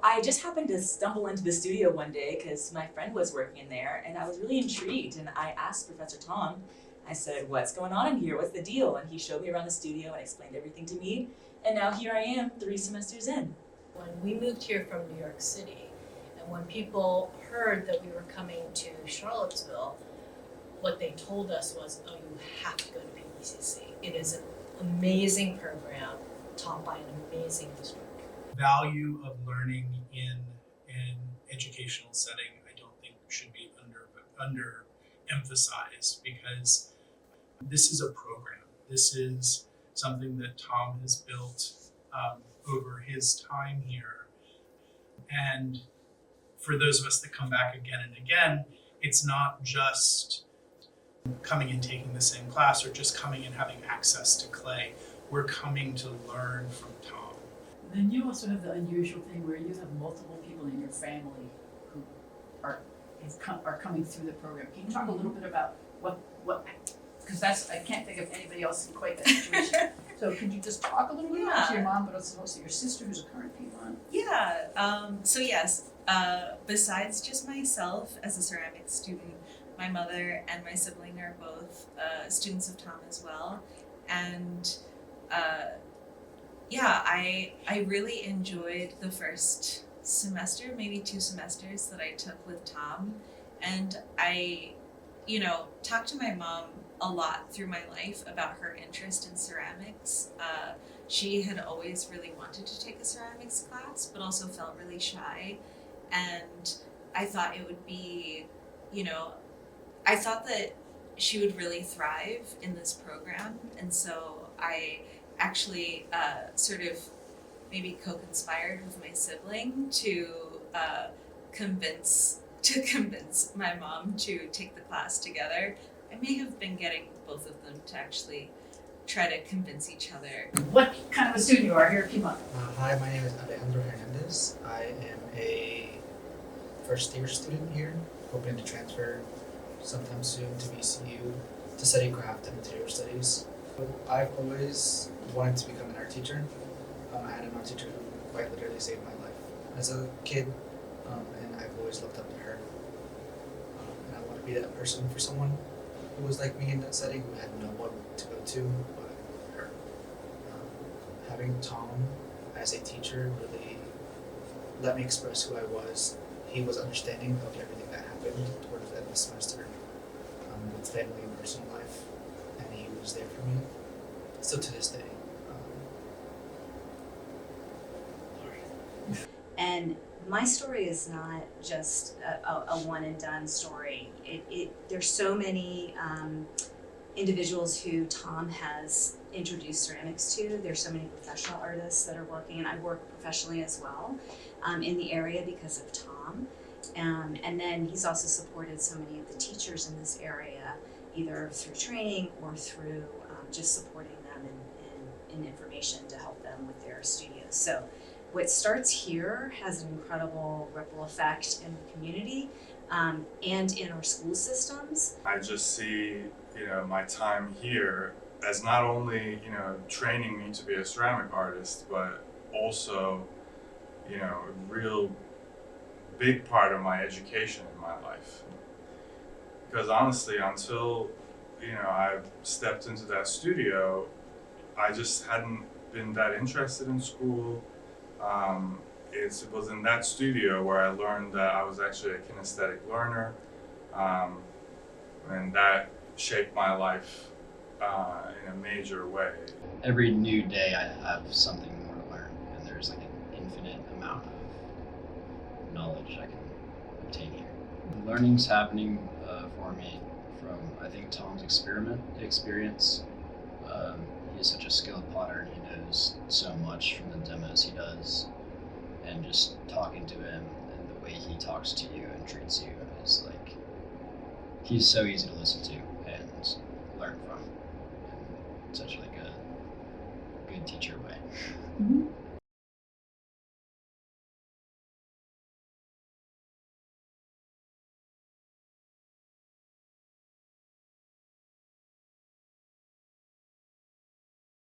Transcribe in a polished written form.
I just happened to stumble into the studio one day because my friend was working in there and I was really intrigued, and I asked Professor Tom, I said, what's going on in here? What's the deal? And he showed me around the studio and explained everything to me. And now here I am 3 semesters in. When we moved here from New York City, and when people heard that we were coming to Charlottesville, what they told us was, oh, you have to go to PVCC. It is an amazing program taught by an amazing instructor. Value of learning in an educational setting, I don't think should be under emphasized, because this is a program. This is something that Tom has built over his time here. And for those of us that come back again and again, it's not just coming and taking the same class or just coming and having access to clay. We're coming to learn from Tom. Then you also have the unusual thing where you have multiple people in your family who are coming through the program. Can you talk a little bit about what because I can't think of anybody else in quite that situation. So could you just talk a little bit about your mom, but also your sister who's a current P1? Yeah, so yes, besides just myself as a ceramics student, my mother and my sibling are both students of Tom as well. And yeah, I really enjoyed the first semester, maybe 2 semesters that I took with Tom. And I, talked to my mom a lot through my life about her interest in ceramics. She had always really wanted to take a ceramics class, but also felt really shy. And I thought it would be, I thought that she would really thrive in this program. And so I actually sort of maybe co-conspired with my sibling to convince my mom to take the class together. I may have been getting both of them to actually try to convince each other. What kind of a student you are here at Piedmont? Hi, my name is Alejandro Hernandez. I am a first year student here, hoping to transfer sometime soon to VCU to study craft and material studies. I've always wanted to become an art teacher. I had an art teacher who quite literally saved my life as a kid, and I've always looked up to her. And I want to be that person for someone who was like me in that setting, who had no one to go to but her. Having Tom as a teacher really let me express who I was. He was understanding of everything that happened towards the end of the semester, with family and personal life, and he was there for me. Still to this day. And my story is not just a one and done story. There's so many individuals who Tom has introduced ceramics to. There's so many professional artists that are working, and I work professionally as well in the area because of Tom. And then he's also supported so many of the teachers in this area, either through training or through just supporting them in information to help them with their studios. So what starts here has an incredible ripple effect in the community and in our school systems. I just see, my time here as not only, training me to be a ceramic artist, but also, a real big part of my education in my life. Because honestly, until, I stepped into that studio, I just hadn't been that interested in school. It was in that studio where I learned that I was actually a kinesthetic learner, and that shaped my life in a major way. Every new day I have something more to learn, and there's like an infinite amount of knowledge I can obtain here. Learning's happening for me from, I think, Tom's experience. He's such a skilled potter, and he knows so much from the demos he does, and just talking to him and the way he talks to you and treats you is like, he's so easy to listen to and learn from in such like a good teacher way. Mm-hmm.